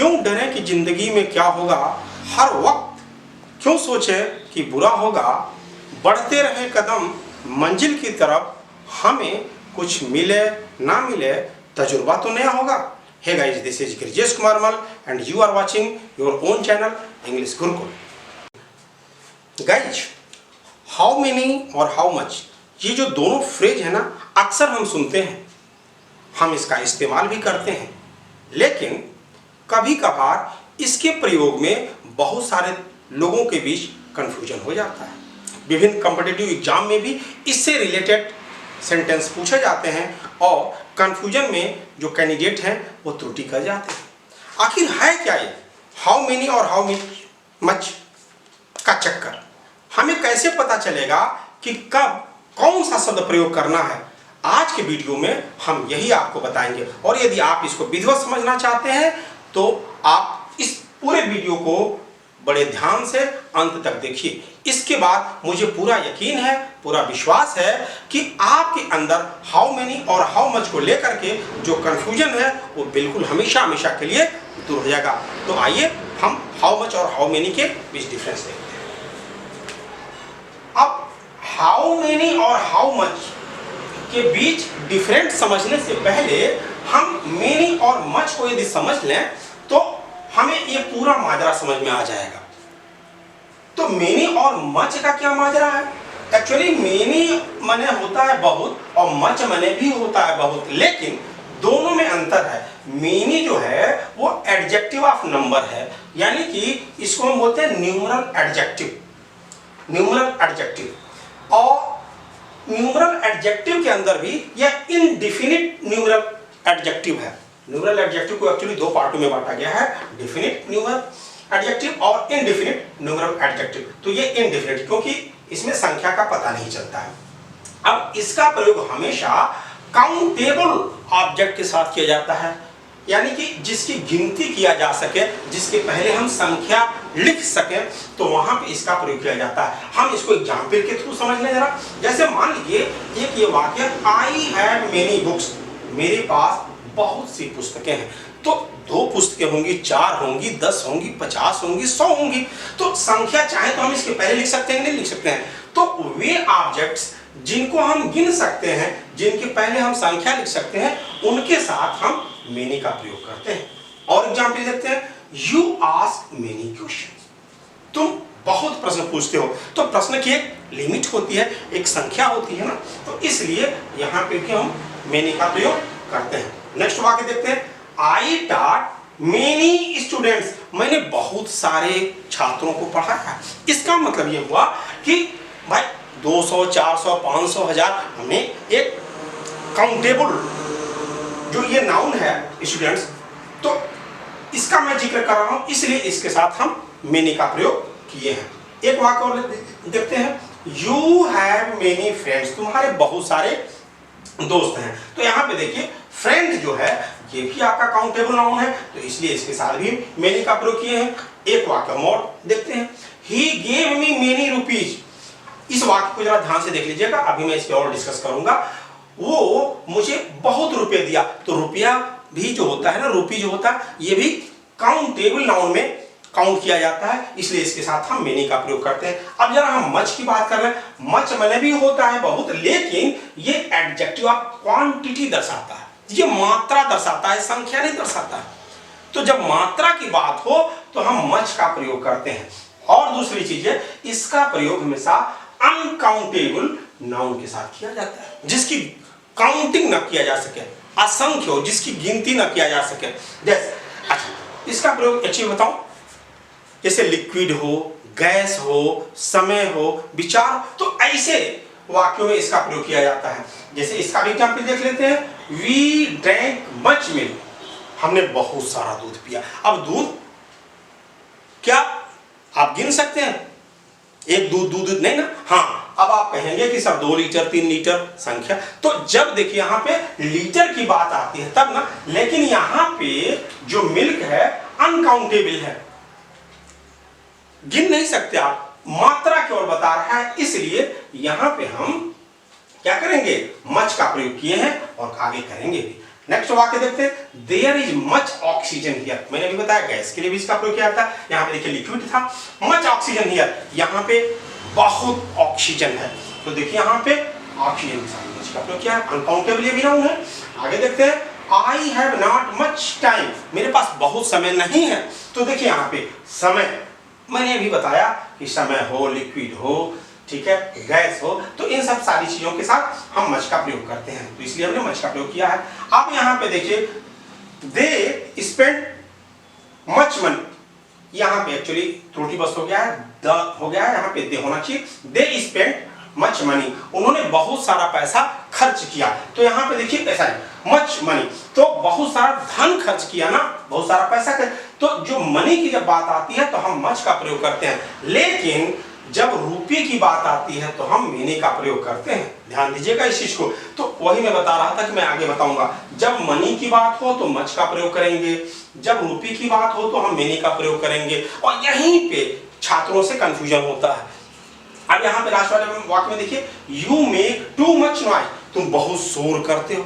क्यों डरें कि जिंदगी में क्या होगा, हर वक्त क्यों सोचे कि बुरा होगा, बढ़ते रहे कदम मंजिल की तरफ, हमें कुछ मिले ना मिले तजुर्बा तो नया होगा। Hey guys, this is Girjesh Kumar Mal and you are watching your own channel English Gurukul. Guys, how many और how much, ये जो दोनों फ्रेज है ना, अक्सर हम सुनते हैं, हम इसका इस्तेमाल भी करते हैं, लेकिन कभी कभार इसके प्रयोग में बहुत सारे लोगों के बीच कंफ्यूजन हो जाता है। विभिन्न कॉम्पिटिटिव एग्जाम में भी इससे रिलेटेड सेंटेंस पूछे जाते हैं और कंफ्यूजन में जो कैंडिडेट हैं वो त्रुटि कर जाते हैं। आखिर है क्या ये हाउ मेनी और हाउ मच का चक्कर? हमें कैसे पता चलेगा कि कब कौन सा शब्द प्रयोग करना है? आज के वीडियो में हम यही आपको बताएंगे, और यदि आप इसको विधिवत समझना चाहते हैं तो आप इस पूरे वीडियो को बड़े ध्यान से अंत तक देखिए। इसके बाद मुझे पूरा यकीन है, पूरा विश्वास है कि आपके अंदर हाउ मेनी और हाउ मच को लेकर के जो कंफ्यूजन है वो बिल्कुल हमेशा हमेशा के लिए दूर हो जाएगा। तो आइए हम हाउ मच और हाउ मेनी के बीच डिफरेंस देखते हैं। अब हाउ मेनी और हाउ मच के बीच डिफरेंस समझने से पहले हम मेनी और मच को यदि समझ लें तो हमें ये पूरा माजरा समझ में आ जाएगा। तो मेनी और मच का क्या माजरा है? एक्चुअली मेनी माने होता है बहुत और मच माने भी होता है बहुत, लेकिन दोनों में अंतर है। मेनी जो है वो एडजेक्टिव ऑफ नंबर है, यानी कि इसको हम बोलते हैं न्यूमरल एडजेक्टिव। न्यूमरल एडजेक्टिव और न्यूमरल एडजेक्टिव के अंदर भी यह इनडिफिनिट न्यूमरल एडजेक्टिव है। न्यूमरल एडजेक्टिव को एक्चुअली दो पार्टों में बांटा गया है, डिफिनिट न्यूमरल एडजेक्टिव और इनडिफिनिट न्यूमरल एडजेक्टिव। तो ये इनडिफिनिट क्योंकि इसमें संख्या का पता नहीं चलता है। अब इसका प्रयोग हमेशा काउंटेबल ऑब्जेक्ट के साथ किया जाता है, यानी कि जिसकी गिनती किया जा सके, जिसके पहले हम संख्या लिख सकें, तो वहां पे इसका प्रयोग किया जाता है। हम इसको एग्जाम्पल के थ्रू समझ लें जरा। जैसे मान लीजिए एक ये वाक्य, आई हैव मेनी बुक्स, मेरे पास बहुत सी पुस्तकें हैं। तो 2 पुस्तकें होंगी, 4 होंगी, 10 होंगी, 50 होंगी, 100 होंगी। तो संख्या चाहे तो हम इसके पहले लिख सकते हैं, नहीं लिख सकते हैं। तो वे ऑब्जेक्ट्स जिनको हम गिन सकते हैं, जिनके पहले हम संख्या लिख सकते हैं, उनके साथ हम मेनी का प्रयोग करते हैं। और एग्जाम्पल देखते हैं, यू आस्क मेनी क्वेश्चंस, तुम बहुत प्रश्न पूछते हो। तो प्रश्न की एक लिमिट होती है, एक संख्या होती है ना, तो इसलिए यहाँ पे भी हम मेनी का प्रयोग करते हैं। नेक्स्ट वाक्य देखते हैं, आई टॉट मेनी स्टूडेंट्स, मैंने बहुत सारे छात्रों को पढ़ाया। इसका मतलब ये हुआ कि भाई 200, 400, 500, 1000, हमने एक काउंटेबल जो ये नाउन है स्टूडेंट्स, तो इसका मैं जिक्र कर रहा हूं, इसलिए इसके साथ हम मेनी का प्रयोग किए हैं। एक वाक्य और देखते हैं, यू हैव मेनी फ्रेंड्स, तुम्हारे बहुत सारे दोस्त हैं। तो यहाँ पे देखिए फ्रेंड जो है ये भी आपका काउंटेबल नाउन है, तो इसलिए इसके साथ भी मेनी का प्रयोग किए हैं। एक वाक्य और देखते हैं, he gave me many rupees. इस वाक्य को जरा ध्यान से देख लीजिएगा, अभी मैं इस पे और डिस्कस करूंगा। वो मुझे बहुत रुपए दिया, तो रुपया भी जो होता है ना, रुपी जो होता है, ये भी काउंटेबल नाउन में काउंट किया जाता है, इसलिए इसके साथ हम मेनी का प्रयोग करते हैं। अब जरा हम मच की बात कर रहे हैं। मच मैंने भी होता है बहुत, लेकिन ये एडजेक्टिव ऑफ क्वांटिटी दर्शाता है, ये मात्रा दर्शाता है, संख्या नहीं दर्शाता है। तो जब मात्रा की बात हो तो हम मच का प्रयोग करते हैं। और दूसरी चीज है, इसका प्रयोग हमेशा अनकाउंटेबल नाउन के साथ किया जाता है, जिसकी काउंटिंग न किया जा सके, असंख्य हो, जिसकी गिनती न किया जा सके। जैसे अच्छा, इसका प्रयोग अच्छी बताऊं, जैसे लिक्विड हो, गैस हो, समय हो, विचार, तो ऐसे वाक्यों में इसका प्रयोग किया जाता है। जैसे इसका भी एग्जाम्पल देख लेते हैं, वी ड्रैंक मच मिल्क, हमने बहुत सारा दूध पिया। अब दूध क्या आप गिन सकते हैं? एक दूध नहीं ना। हाँ, अब आप कहेंगे कि सर 2 लीटर 3 लीटर संख्या, तो जब देखिए यहाँ पे लीटर की बात आती है तब ना, लेकिन यहाँ पे जो मिल्क है अनकाउंटेबल है, गिन नहीं सकते आप, मात्रा की ओर बता रहा है, इसलिए यहां पे हम क्या करेंगे, मच का प्रयोग किए हैं और आगे करेंगे भी। नेक्स्ट वाक्य देखते हैं, there is much oxygen here. मैंने अभी बताया गैस के लिए भी इसका प्रयोग किया था, यहाँ पे देखिए लिक्विड था, मच ऑक्सीजन हियर, यहाँ पे बहुत ऑक्सीजन है। तो देखिए यहाँ पे ऑक्सीजन के साथ मच का प्रयोग किया है, अनकाउंटेबल ये भी नाउन है। आगे देखते हैं, I have not much time, मेरे पास बहुत समय नहीं है। तो देखिए यहाँ पे समय, मैंने अभी बताया कि समय हो, लिक्विड हो, ठीक है, गैस हो, तो इन सब सारी चीजों के साथ हम मच का प्रयोग करते हैं, तो इसलिए हमने मच का प्रयोग किया है। अब यहाँ पे देखिए, दे स्पेंड मच मनी, यहाँ पे एक्चुअली त्रुटि बस हो गया है, द हो गया है, यहाँ पे दे होना चाहिए, दे स्पेंड मच मनी, उन्होंने बहुत सारा पैसा खर्च किया। तो यहाँ पे देखिए ऐसा है, मच मनी, तो बहुत सारा धन खर्च किया ना, बहुत सारा पैसा खर्च, तो जो मनी की जब बात आती है तो हम मच का प्रयोग करते हैं, लेकिन जब रुपये की बात आती है तो हम मनी का प्रयोग करते हैं। ध्यान दीजिएगा इस चीज को। तो वही मैं बता रहा था कि मैं आगे बताऊंगा, जब मनी की बात हो तो मच का प्रयोग करेंगे, जब रुपये की बात हो तो हम मनी का प्रयोग करेंगे, और यहीं पे छात्रों से कंफ्यूजन होता है। अब यहाँ पे लास्ट वाले वाक्य में देखिए, you make too much noise, तुम बहुत शोर करते हो,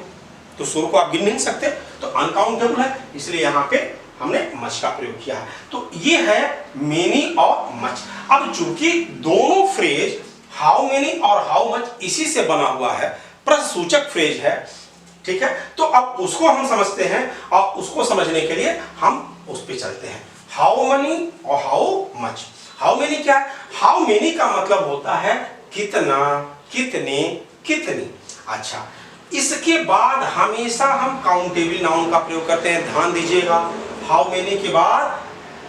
तो शोर को आप गिन नहीं सकते, तो अनकाउंटेबल है, इसलिए यहाँ पे हमने मच का प्रयोग किया है। तो ये है मेनी और मच। अब चूंकि दोनों फ्रेज हाउ मेनी और हाउ मच इसी से बना हुआ है, प्रश्नसूचक फ्रेज है, ठीक है, तो अब उसको हम समझते हैं, और उसको समझने के लिए हम उस पे चलते हैं, हाउ मेनी और हाउ मच। हाउ मेनी क्या है? हाउ मेनी का मतलब होता है कितना, कितने, कितनी। अच्छा, इसके बाद हमेशा हम काउंटेबल नाउन का प्रयोग करते हैं, ध्यान दीजिएगा। हाउ मेनी के बाद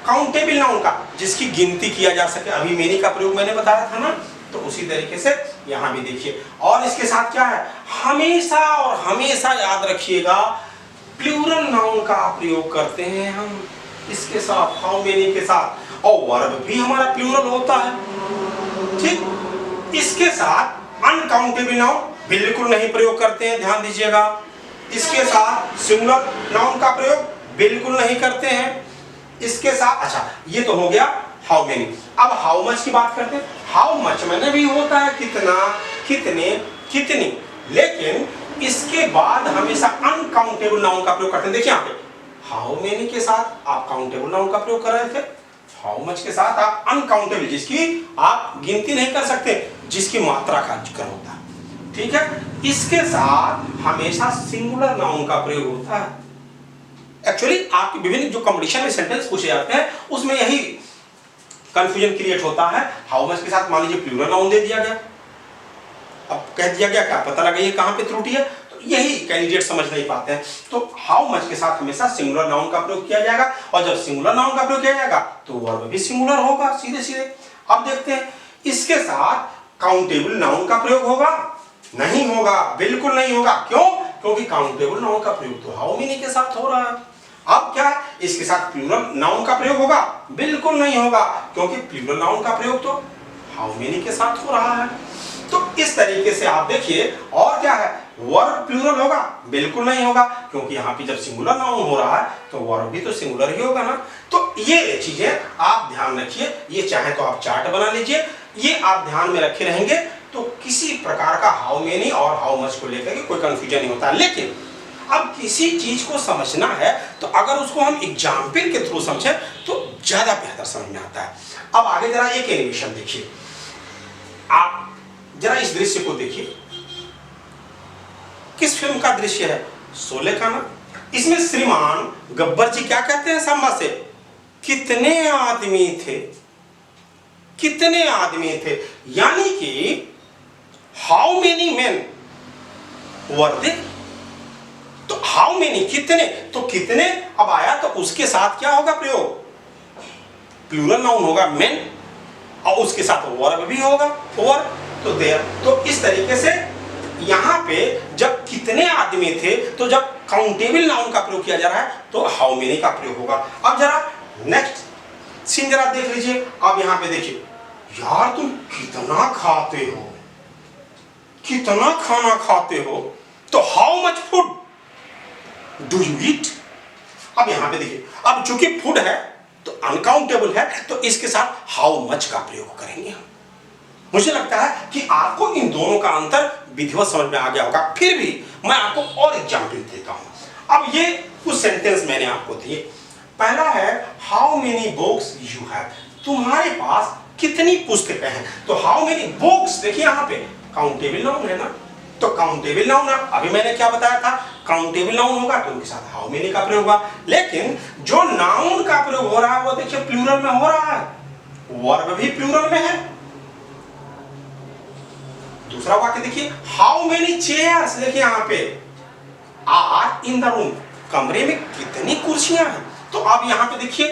काउंटेबल नाउन का, जिसकी गिनती किया जा सके, अभी मेनी का प्रयोग मैंने बताया था ना, तो उसी तरीके से यहां भी देखिए। और इसके साथ क्या है, हमेशा और हमेशा याद रखिएगा, प्लूरल नाउन का प्रयोग करते हैं हम इसके साथ, हाउ मेनी के साथ, और वर्ब भी हमारा प्लूरल होता है, ठीक। इसके साथ अनकाउंटेबल नाउन बिल्कुल नहीं प्रयोग करते हैं, ध्यान दीजिएगा। इसके साथ सिंगुलर नाउन का प्रयोग बिल्कुल नहीं करते हैं इसके साथ। अच्छा, ये तो हो गया हाउ मेनी। अब हाउ मच की बात करते हैं। हाउ मच में भी होता है कितना, कितने, कितनी, लेकिन इसके बाद हमेशा अनकाउंटेबल नाउन का प्रयोग करते हैं। देखिए यहाँ पे हाउ मेनी के साथ आप काउंटेबल नाउन का प्रयोग कर रहे थे, हाउ मच के साथ आप अनकाउंटेबल, जिसकी आप गिनती नहीं कर सकते, जिसकी मात्रा का जिक्र होता है, ठीक है। इसके साथ हमेशा सिंगुलर नाउन का प्रयोग होता है। एक्चुअली आपके विभिन्न जो कंपटीशन में सेंटेंस पूछे जाते हैं उसमें यही कंफ्यूजन क्रिएट होता है। हाउ मच के साथ मान लीजिए प्लूरल नाउन दे दिया गया, अब कह दिया गया, क्या पता लगे कहां पे त्रुटि है, तो यही कैंडिडेट समझ नहीं पाते हैं। तो हाउ मच के साथ हमेशा सिंगुलर नाउन का प्रयोग किया जाएगा, और जब सिंगुलर नाउन का प्रयोग किया जाएगा तो वर्ब भी सिंगुलर होगा, सीधे सीधे। अब देखते हैं, इसके साथ काउंटेबल नाउन का प्रयोग होगा? नहीं होगा, बिल्कुल नहीं होगा। क्यों? क्योंकि काउंटेबल नाउन का प्रयोग तो हाउ मेनी के साथ हो रहा है। अब क्या, इसके साथ प्लूरल नाउन का प्रयोग होगा? बिल्कुल नहीं होगा, क्योंकि प्लूरल नाउन का प्रयोग तो हाउ मेनी के साथ हो रहा है। तो इस तरीके से आप देखिए। और क्या है, वर्ब प्लूरल होगा? बिल्कुल नहीं होगा, क्योंकि यहाँ पे जब सिंगुलर नाउन हो रहा है तो वर्ब भी तो सिंगुलर ही होगा ना। तो ये चीजें आप ध्यान रखिए, ये चाहे तो आप चार्ट बना लीजिए, ये आप ध्यान में रखे रहेंगे तो किसी प्रकार का हाउ मेनी और हाउ मच को लेकर के कोई कंफ्यूजन नहीं होता। लेकिन अब किसी चीज को समझना है तो अगर उसको हम एग्जाम्पल के थ्रू समझे तो ज्यादा बेहतर समझ में आता है। अब आगे जरा एक एनिमेशन देखिए, आप जरा इस दृश्य को देखिए, किस फिल्म का दृश्य है? शोले का ना। इसमें श्रीमान गब्बर जी क्या कहते हैं सांबा से, कितने आदमी थे, कितने आदमी थे, यानी कि हाउ मेनी मेन वर दे। तो हाउ मेनी कितने, तो कितने अब आया तो उसके साथ क्या होगा प्रयोग? प्लूरल नाउन होगा मेन, और उसके साथ वर्ब भी होगा ओवर, तो देयर। तो इस तरीके से यहां पे जब कितने आदमी थे तो जब काउंटेबल नाउन का प्रयोग किया जा रहा है तो हाउ मेनी का प्रयोग होगा। अब जरा नेक्स्ट सीन जरा देख लीजिए। अब यहां पे देखिए, यार तुम कितना खाते हो, कितना खाना खाते हो, तो how much food do you eat. अब यहां पे देखिए, अब चूंकि फूड है तो अनकाउंटेबल है, तो इसके साथ हाउ मच का प्रयोग करेंगे हम। मुझे लगता है कि आपको इन दोनों का अंतर विधिवत समझ में आ गया होगा। फिर भी मैं आपको और एग्जाम्पल देता हूं। ये कुछ सेंटेंस मैंने आपको दिए। पहला है how many books you have, तुम्हारे पास कितनी पुस्तकें हैं। तो हाउ मेनी बुक्स, देखिए यहाँ पे काउंटेबल नाउन है ना, तो काउंटेबल नाउन, अभी मैंने क्या बताया था, काउंटेबल नाउन होगा तो उनके साथ हाउ मेनी का प्रयोग होगा। लेकिन जो नाउन का प्रयोग हो रहा है वो देखिए प्लूरल में हो रहा है, वर्ब भी प्लूरल में है। दूसरा वाक्य देखिए हाउ मेनी चेयर्स, देखिए यहाँ पे आर इन द रूम, कमरे में कितनी कुर्सियां हैं। तो अब यहाँ पे देखिए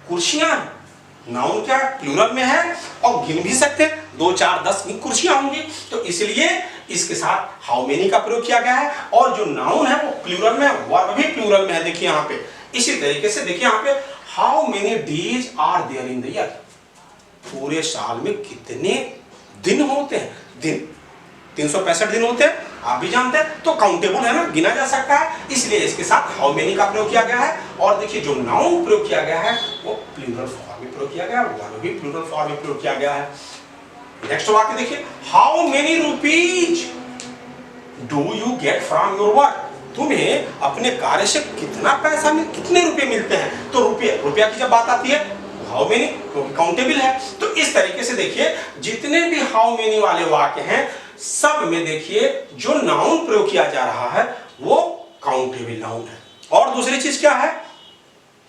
कुर्सियां हैं, नाउन क्या है, प्लूरल में है और गिन भी सकते हैं, 2 4 10 कुर्सियां होंगी, तो इसलिए इसके साथ हाउ मेनी का प्रयोग किया गया है। और जो नाउन है वो प्लूरल में है, वर्ब भी प्लूरल में है, देखिए यहाँ पे। इसी तरीके से देखिए यहाँ पे how many days are there in the year, पूरे साल में कितने दिन होते हैं। दिन 365 दिन होते हैं, आप भी जानते हैं, तो काउंटेबल है ना, गिना जा सकता है, इसलिए इसके साथ हाउ मेनी का प्रयोग किया गया है। और देखिए जो नाउन प्रयोग किया गया है वो प्लूरल फॉर्म में प्रयोग किया गया है, वर्ब भी प्लूरल फॉर्म में प्रयोग किया गया है। नेक्स्ट वाक्य देखिए how many rupees do you get from your work, तुम्हें अपने कार्य से कितना पैसा कितने रुपए मिलते हैं। तो रुपया की जब बात आती है हाउ मेनी काउंटेबल है। तो इस तरीके से देखिए जितने भी हाउ मेनी वाले वाक्य हैं सब में देखिए जो नाउन प्रयोग किया जा रहा है वो काउंटेबल नाउन है। और दूसरी चीज क्या है,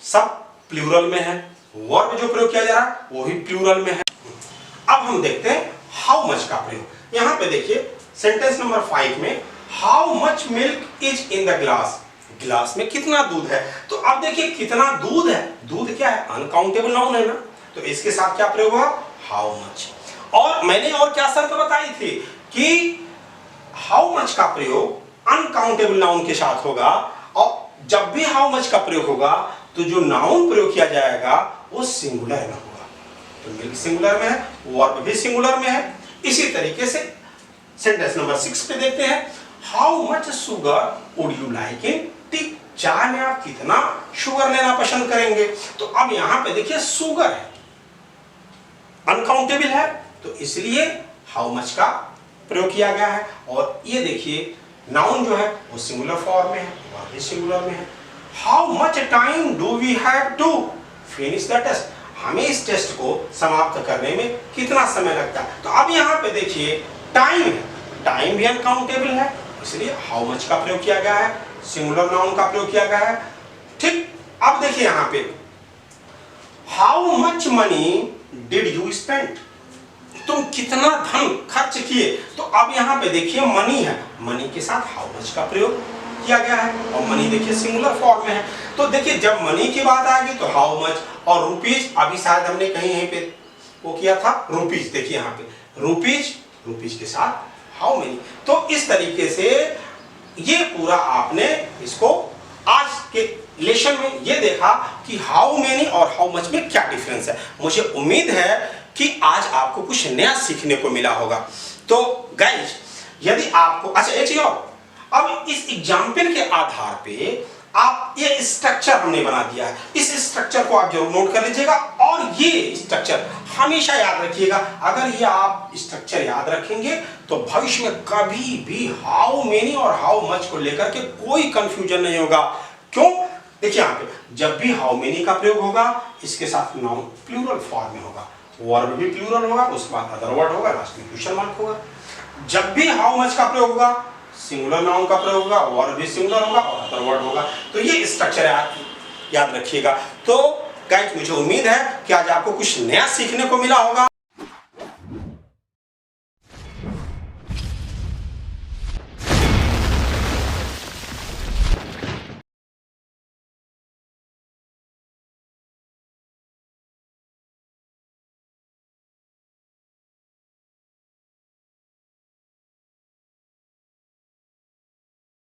सब प्लूरल में है, वर्ब जो प्रयोग किया जा रहा है वो भी प्लूरल में है। अब हम देखते हैं हाउ मच का प्रयोग। यहां पे देखिए सेंटेंस नंबर 5 में how much milk is in the glass, गिलास में कितना दूध है। तो अब देखिए कितना दूध है, दूध क्या है, अनकाउंटेबल नाउन है ना, तो इसके साथ क्या प्रयोग हुआ, हाउ मच। और मैंने और क्या शर्त बताई थी कि हाउ मच का प्रयोग अनकाउंटेबल नाउन के साथ होगा, और जब भी हाउ मच का प्रयोग होगा तो जो नाउन प्रयोग किया जाएगा वो सिंगुलर में होगा। तो मिल्क सिंगुलर में है, वर्ब भी सिंगुलर में है। इसी तरीके से सेंटेंस नंबर 6 पे देखते हैं how much sugar would you like in T, चाय में आप कितना शुगर लेना पसंद करेंगे। तो अब यहां पे देखिए शुगर है, अनकाउंटेबल है, तो इसलिए हाउ मच का प्रयोग किया गया है। और ये देखिए नाउन जो है वो सिंगुलर फॉर्म में है, वर्ब भी सिंगुलर में है। How much time do we have to finish the test, हमें इस टेस्ट को समाप्त करने में कितना समय लगता है। तो अब यहाँ पे देखिए टाइम है, टाइम भी अनकाउंटेबल है, इसलिए हाउ मच का प्रयोग किया गया है, सिंगुलर नाउन का प्रयोग किया गया है। ठीक, अब देखिए यहाँ पे how much money did you spend, तुम कितना धन खर्च किए। तो अब यहाँ पे देखिए मनी है, मनी के साथ हाउ मच का प्रयोग किया गया है, और मनी देखिए सिंगुलर फॉर्म में है। तो देखिए जब मनी की बात आएगी तो हाउ मच, और रुपीज अभी शायद हमने कहीं यहीं पे वो किया था रुपीज, देखिए यहाँ पे रुपीज, रुपीज के साथ हाउ मेनी। तो इस तरीके से ये पूरा आपने इसको आज के लेसन में ये देखा कि हाउ मेनी और हाउ मच में क्या डिफरेंस है। मुझे उम्मीद है कि आज आपको कुछ नया सीखने को मिला होगा। तो गाइस यदि आपको, अच्छा एक चीज और, अब इस एग्जाम्पल के आधार पे आप ये स्ट्रक्चर हमने बना दिया है, इस स्ट्रक्चर को आप जरूर नोट कर लीजिएगा और ये स्ट्रक्चर हमेशा याद रखिएगा। अगर ये आप स्ट्रक्चर याद रखेंगे तो भविष्य में कभी भी हाउ मेनी और हाउ मच को लेकर के कोई कंफ्यूजन नहीं होगा। क्यों, देखिए यहाँ पे जब भी हाउ मेनी का प्रयोग होगा इसके साथ नाउन प्लूरल फॉर्म में होगा, वर्ब भी प्लूरल होगा, उसके बाद अदर वर्ड होगा, लास्ट में क्वेश्चन मार्क होगा। जब भी हाउ मच का प्रयोग होगा सिंगुलर नाउन का प्रयोग होगा, वर्ब भी सिंगुलर होगा और अदर वर्ड होगा। तो ये स्ट्रक्चर याद रखिएगा। तो गाइस मुझे उम्मीद है कि आज आपको कुछ नया सीखने को मिला होगा।